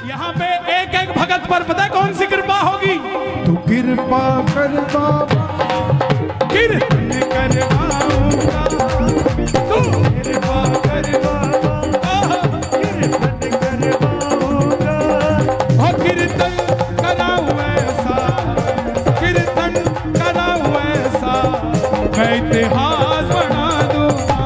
यहाँ पे एक एक भगत पर पता है कौन सी कृपा होगी? तू कृपा कर बाबा, कीर्तन करवाऊंगा, तू कृपा कर बाबा, कीर्तन करवाऊंगा। हो कीर्तन कराऊं ऐसा, कीर्तन कराऊं ऐसा, मैं इतिहास बना दूंगा।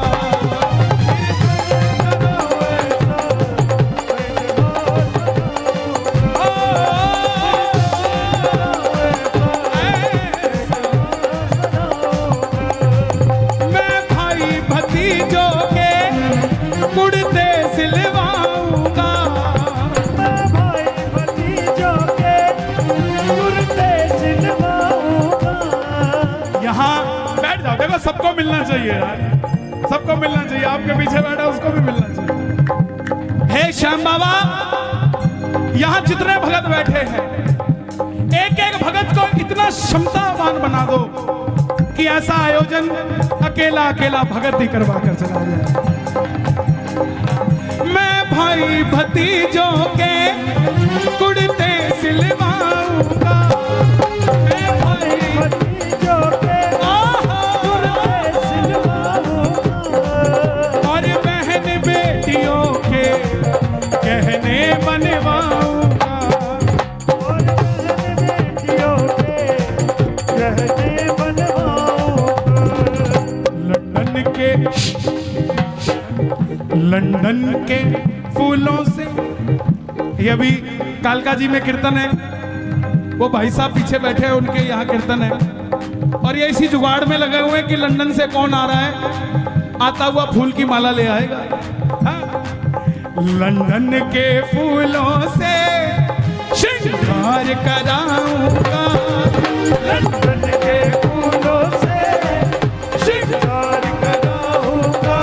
मैं भाई भतीजों के कुर्ते सिलवाऊंगा, मैं भाई भतीजों के कुर्ते सिलवाऊंगा। यहाँ बैठ जाओ। देखो सबको मिलना चाहिए यार, सबको मिलना चाहिए। आपके पीछे बैठा उसको भी मिलना चाहिए। हे श्याम बाबा, यहाँ जितने भगत बैठे हैं, एक एक भगत को इतना क्षमतावान बना दो कि ऐसा आयोजन अकेला अकेला भगत ही करवा कर चला जाए। मैं भाई भतीजों के कुर्ते सिलवाऊंगा, मैं भाई भतीजों के कुर्ते सिलवाऊंगा। और बहन बेटियों के गहने बनवाऊंगा, और बहन बेटियों के गहने बनवाऊंगा। लंदन के फूलों से। ये अभी कालका जी में कीर्तन है, वो भाई साहब पीछे बैठे हैं, उनके यहाँ कीर्तन है। और ये इसी जुगाड़ में लगे हुए हैं कि लंदन से कौन आ रहा है, आता हुआ फूल की माला ले आएगा। हाँ? लंदन के फूलों से श्रृंगार कराऊंगा, लंदन के फूलों से श्रृंगार कराऊंगा।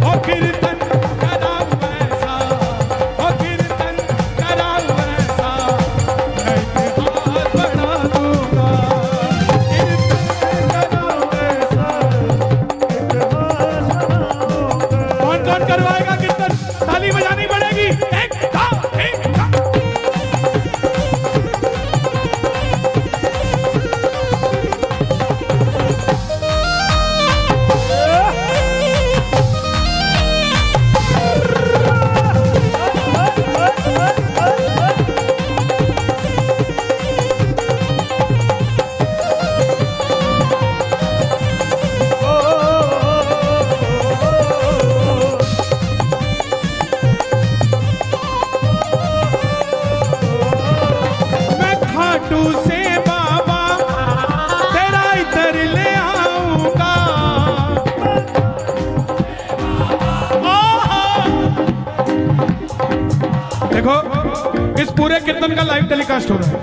ओ कीर्तन कराऊं ऐसा, ओ कीर्तन कराऊं ऐसा, मैं इतिहास बना दूंगा। कीर्तन कराऊं ऐसा। कौन कौन करवाएगा कीर्तन? ताली बजानी पड़ेगी। एक था, एक था। मैं खाटू से बाबा तेरा इधर ले आऊंगा। देखो इस पूरे कीर्तन का लाइव टेलीकास्ट हो रहा है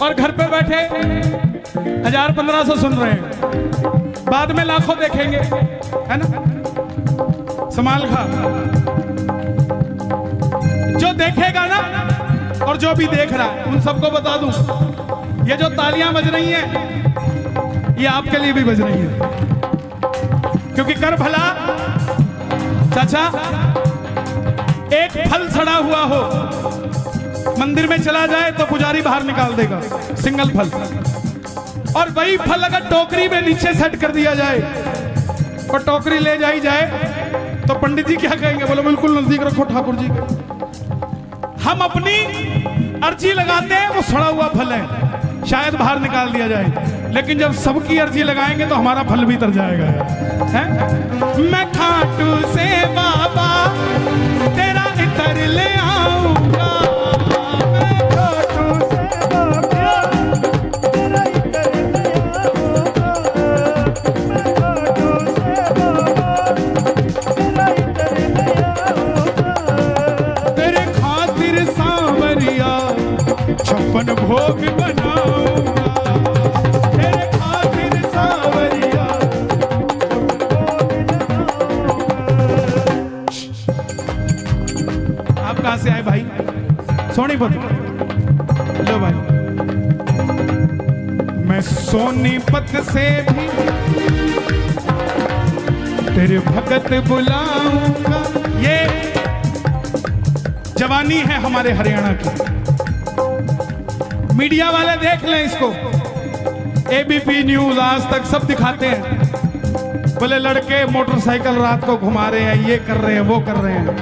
और घर पे बैठे 1000-1500 सुन रहे हैं, बाद में लाखों देखेंगे, है ना? संभाल खा। जो देखेगा ना और जो भी देख रहा है, उन सबको बता दूं, ये जो तालियां बज रही हैं, ये आपके लिए भी बज रही हैं। क्योंकि कर भला चाचा, एक फल सड़ा हुआ हो, मंदिर में चला जाए तो पुजारी बाहर निकाल देगा, सिंगल फल। और वही फल अगर टोकरी में नीचे सेट कर दिया जाए और टोकरी ले जाई जाए तो पंडित जी क्या कहेंगे? बोलो बिल्कुल नजदीक रखो ठाकुर जी। हम अपनी अर्जी लगाते हैं, वो सड़ा हुआ फल है, शायद बाहर निकाल दिया जाए, लेकिन जब सबकी अर्जी लगाएंगे तो हमारा फल भी तर जाएगा, है? मैं खाटू से बाबा तेरा इतर ले आऊंगा, मैं खाटू से बाबा तेरा इतर ले आऊंगा। मैं खाटू से बाबा तेरा इतर ले आऊंगा। तेरे खातिर सांवरिया 56 भोग बनाऊंगा, तेरे खातिर सांवरिया। आप कहां से आए भाई? सोनीपत। लो भाई, मैं सोनीपत से भी तेरे भगत बुलाऊंगा। ये जवानी है हमारे हरियाणा की। मीडिया वाले देख लें इसको, एबीपी न्यूज, आज तक सब दिखाते हैं, बोले लड़के मोटरसाइकिल रात को घुमा रहे हैं, ये कर रहे हैं, वो कर रहे हैं।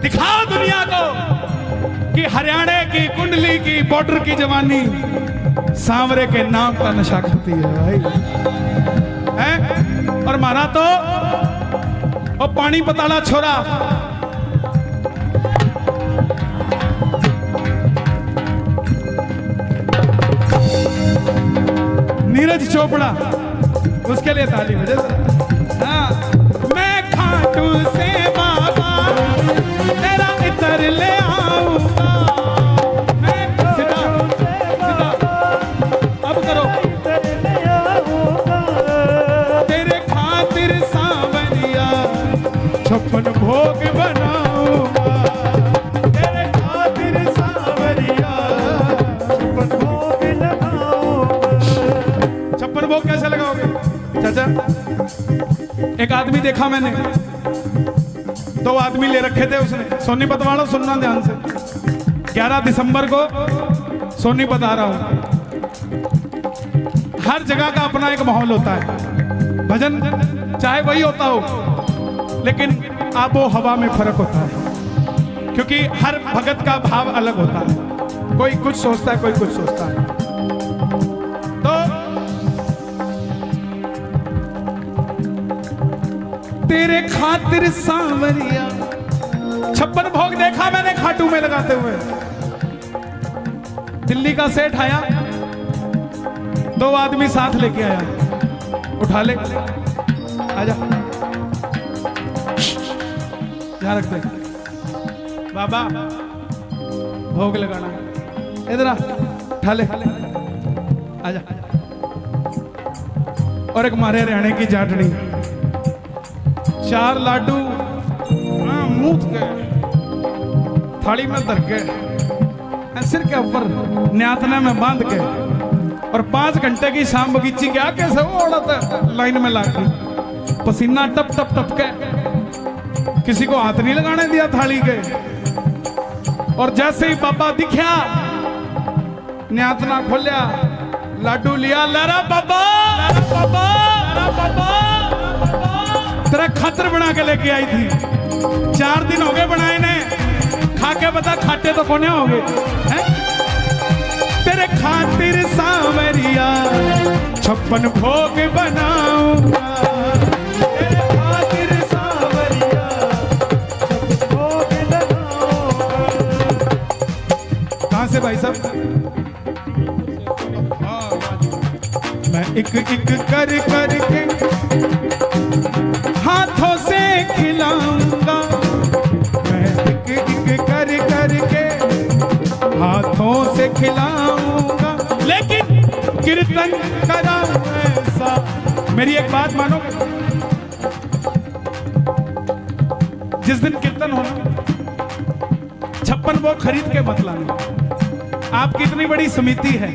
दिखाओ दुनिया को कि हरियाणा की कुंडली की बॉर्डर की जवानी सांवरे के नाम का नशा करती है भाई, है? और मारा तो और पानी पताला छोरा, नीरज चोपड़ा, उसके लिए ताली बजे। हाँ, मैं खाटू से बाबा तेरा इतर ले आऊंगा, मैं खाटू से बाबा अब करो इतर ले आऊंगा, तेरे खातिर सांवरिया 56 भोग बनाऊंगा, तेरे खातिर सांवरिया 56 भोग लगाऊंगा। 56 भोग कैसे लगाओगे चाचा? एक आदमी देखा मैंने, 2 आदमी ले रखे थे उसने। सोनीपत वालों सुनना ध्यान से, 11 दिसंबर को सोनीपत आ रहा हूं। हर जगह का अपना एक माहौल होता है, भजन चाहे वही होता हो, लेकिन आबो हवा में फर्क होता है, क्योंकि हर भगत का भाव अलग होता है। कोई कुछ सोचता है, कोई कुछ सोचता है। तो तेरे खातिर सांवरिया 56 भोग देखा मैंने खाटू में लगाते हुए। दिल्ली का सेठ आया, 2 आदमी साथ लेके आया, उठा ले, आजा, यहाँ रख दे बाबा, भोग लगाना, इधर आ, उठा ले, आजा। और एक मारे हरियाणे की जाटनी, 4 लाडू मूत के थाली में धर के सिर के ऊपर न्यातना में बांध के, और 5 घंटे की शाम बगीची के आके से वो औरत लाइन में लाके पसीना टप टप टप के, किसी को हाथ नहीं लगाने दिया थाली के। और जैसे ही बाबा दिखा, न्यातना खोलिया, लाडू लिया, लरा बाबा, लरा बाबा, लरा बाबा, तेरा खातर बना के लेके आई थी। 4 दिन हो गए बनाए ने, खा के बता खाते तो कोने हो गए हैं? तेरे खातिर सांवरिया 56 भोग बनाऊंगा, तेरे खातिर सांवरिया 56 भोग लगाऊंगा। कहां से भाई साहब? मैं एक एक कर के हाथों से खिलाऊंगा, मैं एक एक कर के हाथों से खिलाऊंगा, लेकिन कीर्तन कराऊं ऐसा। मेरी एक बात मानोगे? जिस दिन कीर्तन होना, 56 भोग खरीद के मत लाना। आपकी इतनी बड़ी समिति है,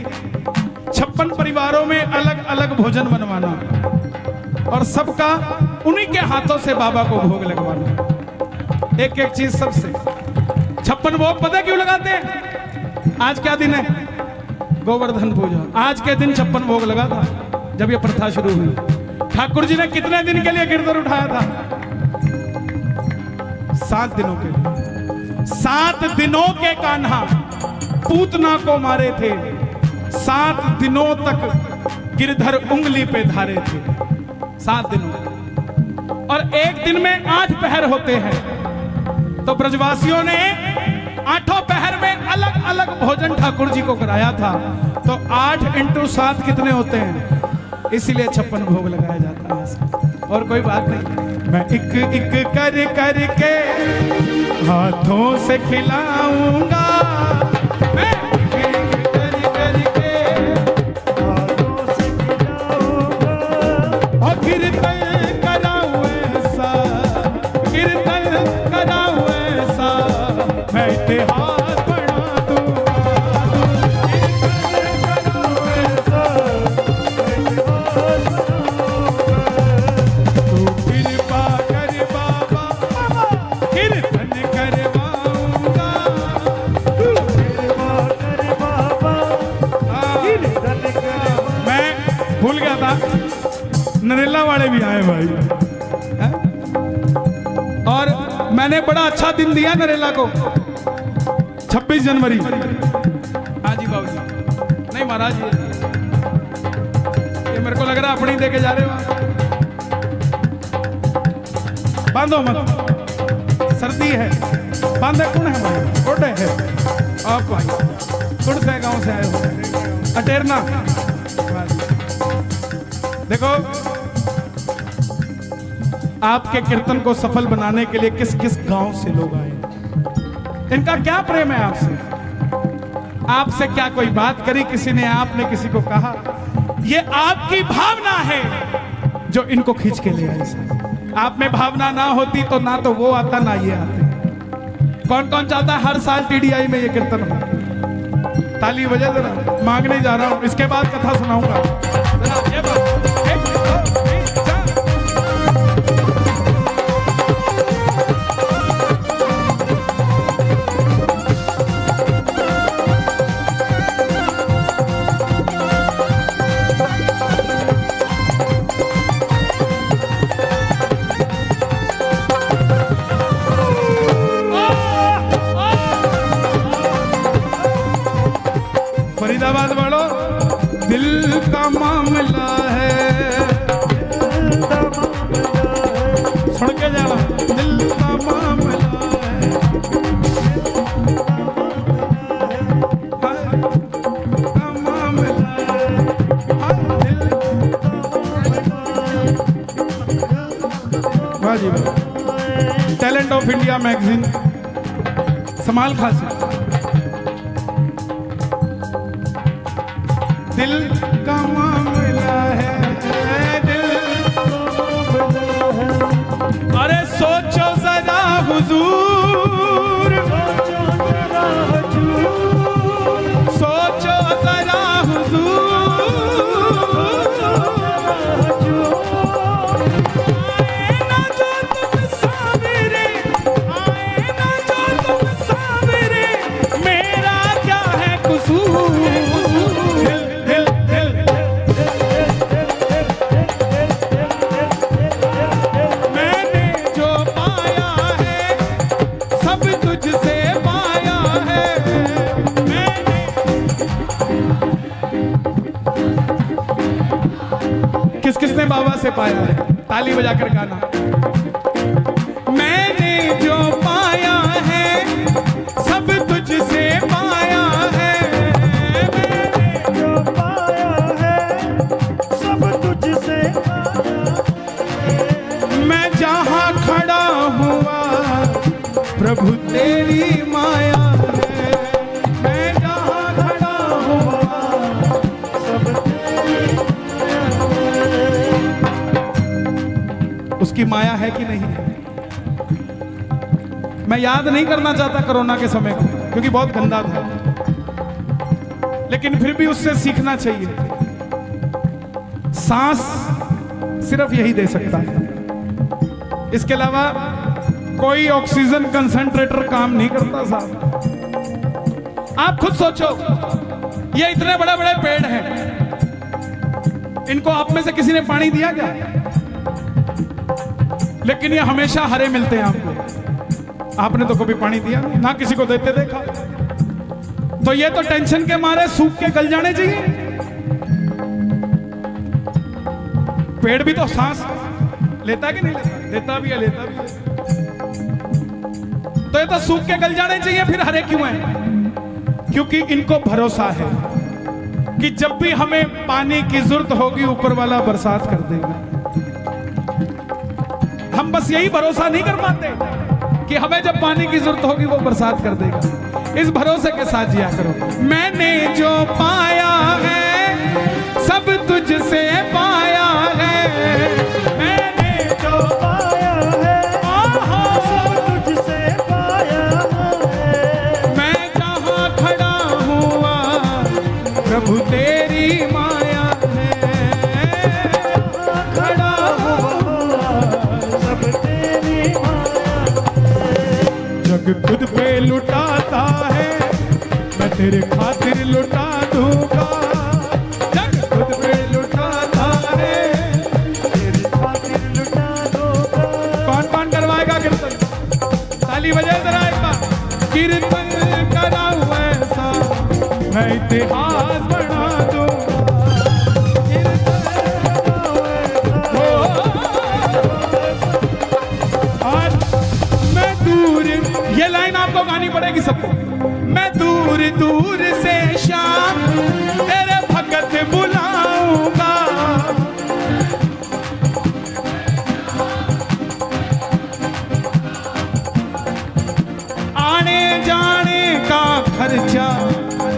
56 परिवारों में अलग अलग भोजन बनवाना और सबका उन्हीं के हाथों से बाबा को भोग लगवाना। एक एक चीज सबसे। 56 भोग पता क्यों लगाते हैं? आज क्या दिन है? गोवर्धन पूजा। आज के दिन 56 भोग लगा था जब ये प्रथा शुरू हुई। ठाकुर जी ने कितने दिन के लिए गिरधर उठाया था? 7 दिनों के लिए। 7 दिनों के कान्हा पूतना को मारे थे, 7 दिनों तक गिरधर उंगली पे धारे थे, 7 दिनों। और एक दिन में 8 पहर होते हैं, तो ब्रजवासियों ने 8 पहर में अलग अलग भोजन ठाकुर जी को कराया था। तो 8 × 7 कितने होते हैं? इसीलिए 56 भोग लगाया जाता है, और कोई बात नहीं। मैं एक एक कर के हाथों से खिलाऊंगा, मैं एक कर के हाथों से खिलाऊंगा, और कीर्तन कराऊं ऐसा, कीर्तन कराऊं ऐसा, मैं इतिहास बना दूंगा, कीर्तन कराऊं ऐसा, इतिहास बनाऊंगा। तू कृपा कर बाबा, कीर्तन करवाऊंगा, भूल गया था, नरेला वाले भी आए भाई हैं? और मैंने बड़ा अच्छा दिन दिया नरेला को, 26 जनवरी। हाँ जी बाबू जी, नहीं महाराज ये मेरे को लग रहा है अपनी दे के जा रहे हो। बांधो मत, सर्दी है, बांधे कौन है भाई? कोटे है आप भाई, कुड़ से गांव से आए हो, अटेरना। देखो आपके कीर्तन को सफल बनाने के लिए किस किस गांव से लोग आए, इनका क्या प्रेम है आपसे, आपसे क्या कोई बात करी किसी ने, आपने किसी को कहा, ये आपकी भावना है जो इनको खींच के ले आई। आप में भावना ना होती तो ना तो वो आता ना ये आते। कौन कौन चाहता है हर साल टीडीआई में ये कीर्तन हो? ताली बजा जरा, मांगने जा रहा हूं, इसके बाद कथा सुनाऊंगा। जरा ये बात, एक, दो, तीन, चार। फरीदाबाद वालों, दिल का मामला है, सुन के जाना, दिल का मामला है, का मामला है, दिल। वाह जी वाह, टैलेंट ऑफ इंडिया मैगजीन, समाल खासी। दिल का मामला है, दिल अरे सोचो जरा हुजूर, सोचो जरा हुजूर, आए ना जो तुम सावरे, आए ना जो तुम सावरे, मेरा क्या है कसूर। किस किसने बाबा से पाया है? ताली बजाकर गाना। मैंने जो पाया है सब तुझसे पाया है, मैंने जो पाया है सब तुझसे पाया है। मैं जहाँ खड़ा हुआ प्रभु तेरी माया है, मैं जहाँ खड़ा हुआ सब तेरी उसकी माया है कि नहीं है? मैं याद नहीं करना चाहता कोरोना के समय को, क्योंकि बहुत गंदा था, लेकिन फिर भी उससे सीखना चाहिए। सांस सिर्फ यही दे सकता है, इसके अलावा कोई ऑक्सीजन कंसंट्रेटर काम नहीं करता साहब। आप खुद सोचो, ये इतने बड़े बड़े पेड़ हैं, इनको आप में से किसी ने पानी दिया क्या? लेकिन ये हमेशा हरे मिलते हैं आपको, आपने तो कभी पानी दिया नहीं, ना किसी को देते देखा। तो ये तो टेंशन के मारे सूख के गल जाने चाहिए। पेड़ भी तो सांस लेता है कि नहीं लेता? लेता भी है, लेता भी है। तो ये तो सूख के गल जाने चाहिए, फिर हरे क्यों हैं? क्योंकि इनको भरोसा है कि जब भी हमें पानी की जरूरत होगी ऊपर वाला बरसात कर देगा। हम बस यही भरोसा नहीं कर पाते कि हमें जब पानी की जरूरत होगी वो बरसात कर देगा। इस भरोसे के साथ जिया करो। मैंने जो पाया है सब तुझसे पाया है, मैंने जो पाया है सब तुझसे पाया है। मैं जहाँ खड़ा हुआ प्रभु तेरी माया है, खड़ा हुआ सब तेरी माया जग खुद पे लुटाता है, मैं तेरे खातिर लुटा दूंगा। जग खुद पे लुटाता मैं इतिहास बना दूंगा। आज मैं दूर, ये लाइन आपको गानी पड़ेगी सबको। मैं दूर दूर से शाम तेरे भगत बुलाऊंगा। आने जाने का खर्चा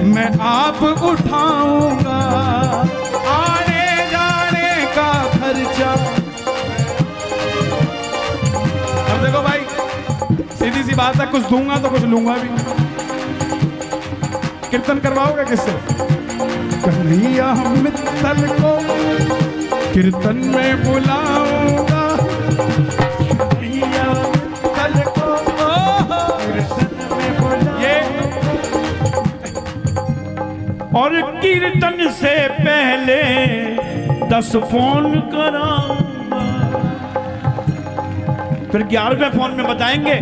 मैं आप उठाऊंगा। आने जाने का खर्चा। अब देखो भाई, सीधी सी बात है, कुछ दूंगा तो कुछ लूंगा भी। कीर्तन करवाओगे किससे? कन्हैया मित्तल को कीर्तन में बुलाऊंगा। कन्हैया मित्तल को कीर्तन में बुलाऊंगा। और कीर्तन से पहले 10 फोन कराऊंगा। फिर 11वें फोन में बताएंगे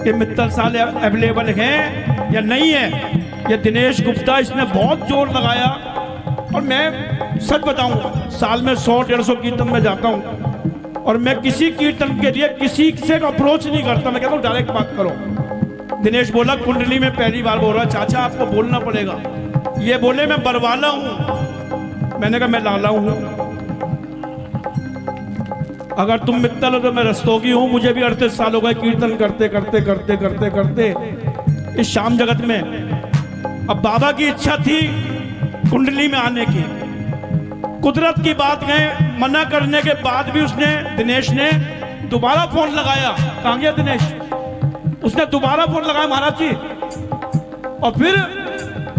कि मित्तल साल अवेलेबल हैं या नहीं है। ये दिनेश गुप्ता, इसने बहुत जोर लगाया। और मैं सच बताऊं, साल में 100-150 कीर्तन में जाता हूं और मैं किसी कीर्तन के लिए किसी से अप्रोच नहीं करता। मैं कहता हूं डायरेक्ट बात करो। दिनेश बोला कुंडली में पहली बार बोल रहा, चाचा आपको बोलना पड़ेगा। ये बोले मैं बरवाला हूं। मैंने कहा मैं लाला हूं। अगर तुम मित्तल हो तो मैं रस्तोगी हूं। मुझे भी 38 साल हो गए कीर्तन करते करते करते करते करते इस शाम जगत में। अब बाबा की इच्छा थी कुंडली में आने की। कुदरत की बात है, मना करने के बाद भी उसने, दिनेश ने दोबारा फोन लगाया। कहां गया दिनेश? उसने दोबारा फोन लगाया महाराज जी। और फिर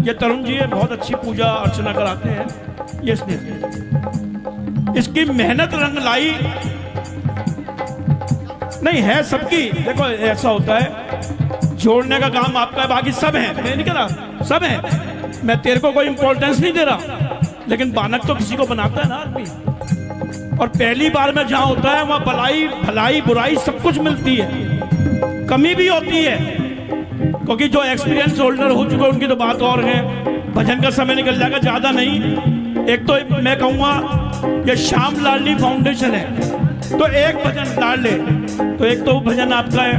ये तरुण जी है, बहुत अच्छी पूजा अर्चना कराते हैं। ये इसकी मेहनत रंग लाई। नहीं है सबकी। देखो ऐसा होता है, जोड़ने का काम आपका है, बाकी सब है। मैं नहीं कह रहा सब है, मैं तेरे को कोई इंपॉर्टेंस नहीं दे रहा, लेकिन बानक तो किसी को बनाता है ना आदमी। और पहली बार में जहां होता है वहां भलाई भलाई बुराई सब कुछ मिलती है, कमी भी होती है। क्योंकि जो एक्सपीरियंस होल्डर हो चुके हैं उनकी तो बात और है। भजन का समय निकल जाएगा, ज्यादा नहीं। एक तो मैं कहूंगा ये श्याम लाडली फाउंडेशन है, तो एक भजन डाल ले। तो एक तो भजन आपका है,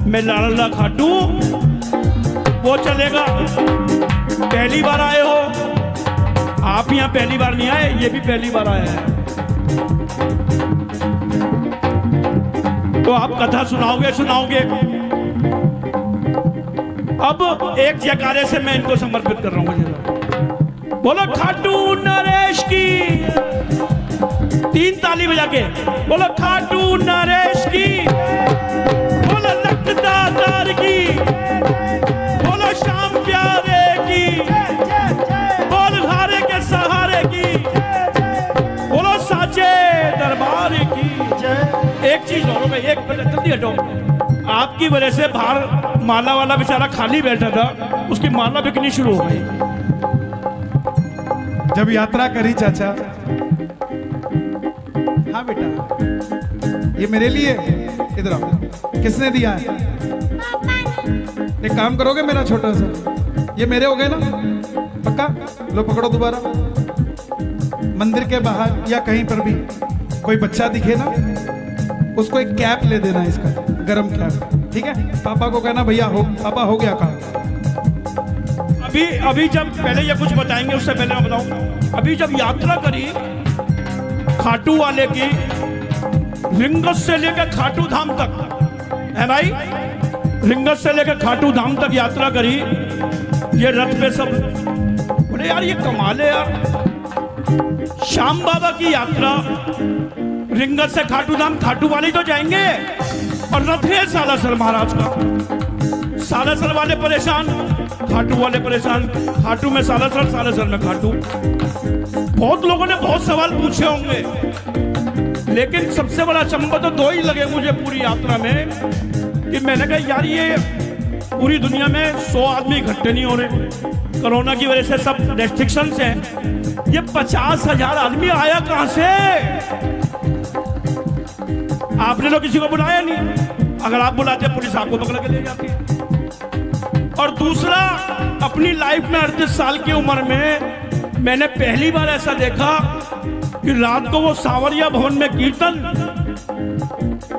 मैं लाडला खाटू, वो चलेगा। पहली बार आए हो आप, यहाँ पहली बार नहीं आए, ये भी पहली बार आया है। तो आप कथा सुनाओगे। अब एक जयकारे से मैं इनको समर्पित कर रहा हूँ। बोलो खाटू नरेश की, 3 ताली बजा के बोलो खाटू नरेश की, बोलो लखदातार की, बोलो श्याम प्यारे की, बोल हारे के सहारे की, बोलो साचे दरबार की। एक चीज और भाई, एक मिनट जल्दी हटो। आपकी वजह से बाहर माला वाला बेचारा खाली बैठा था, उसकी माला बिकनी शुरू हो गई। जब यात्रा करी चाचा, हाँ बेटा ये मेरे लिए, इधर आओ, किसने दिया है? एक काम करोगे मेरा छोटा सा, ये मेरे हो गए ना पक्का? लो पकड़ो दोबारा। मंदिर के बाहर या कहीं पर भी कोई बच्चा दिखे ना, उसको एक कैप ले देना, इसका गरम कैप, ठीक है? पापा को कहना भैया हो, पापा हो गया काम। अभी जब पहले ये कुछ बताएंगे, उससे पहले मैं बताऊं, अभी जब यात्रा करी खाटू वाले की, रिंगस से लेकर खाटू धाम तक है भाई, रिंगस से लेकर खाटू धाम तक यात्रा करी। ये रथ पे सब बोले यार ये कमाल है यार, श्याम बाबा की यात्रा रिंगस से खाटू धाम, खाटू वाले तो जाएंगे और रथ है सालासर महाराज का। सालासर वाले परेशान, खाटू वाले परेशान, खाटू में सालासर, सालासर में खाटू। बहुत लोगों ने बहुत सवाल पूछे होंगे, लेकिन सबसे बड़ा अचंभा तो 2 ही लगे मुझे पूरी यात्रा में, कि मैंने कहा यार ये पूरी दुनिया में 100 आदमी इकट्ठे नहीं हो रहे, कोरोना की वजह से सब रेस्ट्रिक्शंस हैं, ये 50,000 आदमी आया कहां से? आपने तो किसी को बुलाया नहीं, अगर आप बुलाते पुलिस आपको पकड़ के ले जाती है। और दूसरा, अपनी लाइफ में 38 साल की उम्र में मैंने पहली बार ऐसा देखा कि रात को वो सावरिया भवन में कीर्तन,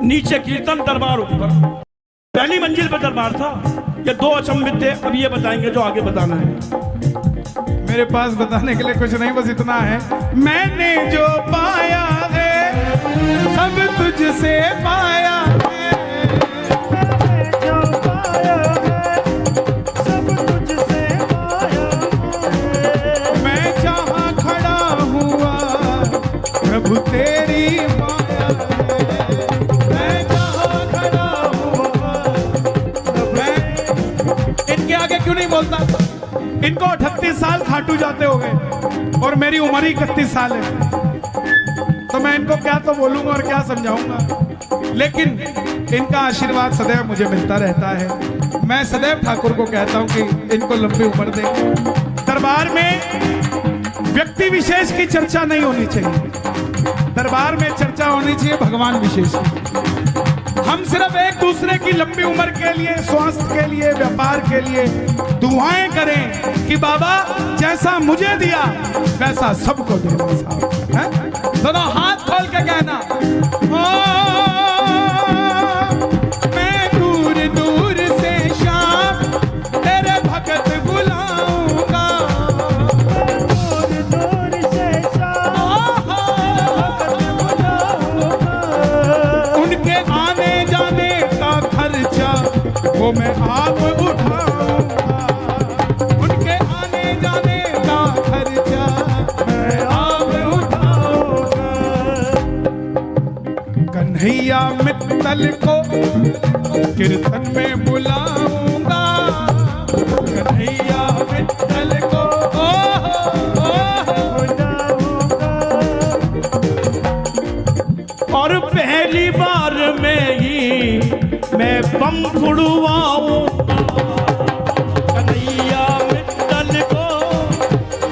नीचे कीर्तन, दरबार ऊपर, पहली मंजिल पर दरबार था। ये दो अचंभित थे। अब ये बताएंगे जो आगे बताना है। मेरे पास बताने के लिए कुछ नहीं, बस इतना है, मैंने जो पाया है सब तुझसे पाया है, जो पाया है सब तुझसे पाया है। मैं जहाँ खड़ा हुआ प्रभु तेरी माया है, मैं जहाँ खड़ा हुआ। मैं इनके आगे क्यों नहीं बोलता? इनको 38 साल खाटू जाते हो गए और मेरी उम्र ही 31 साल है, तो मैं इनको क्या तो बोलूंगा और क्या समझाऊंगा। लेकिन इनका आशीर्वाद सदैव मुझे मिलता रहता है। मैं सदैव ठाकुर को कहता हूं कि इनको लंबी उम्र दे। दरबार में व्यक्ति विशेष की चर्चा नहीं होनी चाहिए, दरबार में चर्चा होनी चाहिए भगवान विशेष की। हम सिर्फ एक दूसरे की लंबी उम्र के लिए, स्वास्थ्य के लिए, व्यापार के लिए दुआएं करें कि बाबा जैसा मुझे दिया वैसा सबको देना साहब, हैं? दोनों हाथ खोल के कहना, ओ मैं दूर दूर से शाम तेरे भगत बुलाऊंगा, दूर दूर से शाम भगत बुलाऊंगा। उनके आने जाने का खर्चा वो मैं आप उठाऊंगा, उनके आने जाने का खर्चा मैं आप उठाऊंगा। कन्हैया मित्तल को कीर्तन में बुलाऊंगा, कन्हैया मित्तल को और पहली बार में ही मैं बम फुड़वाऊंगा, कन्हैया मित्तल को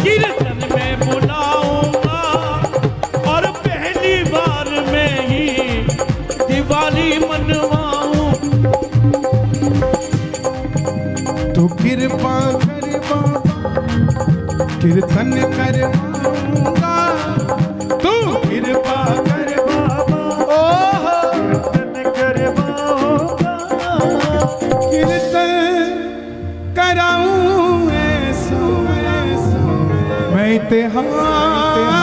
कीर्तन में बुलाऊंगा, और पहली बार में ही दिवाली मनवाऊं। तू कृपा कर बाबा कीर्तन करवाऊंगा, तू कृपा कर बाबा, कीर्तन करवाऊंगा। कीर्तन कराऊं ऐसो मैं इतिहास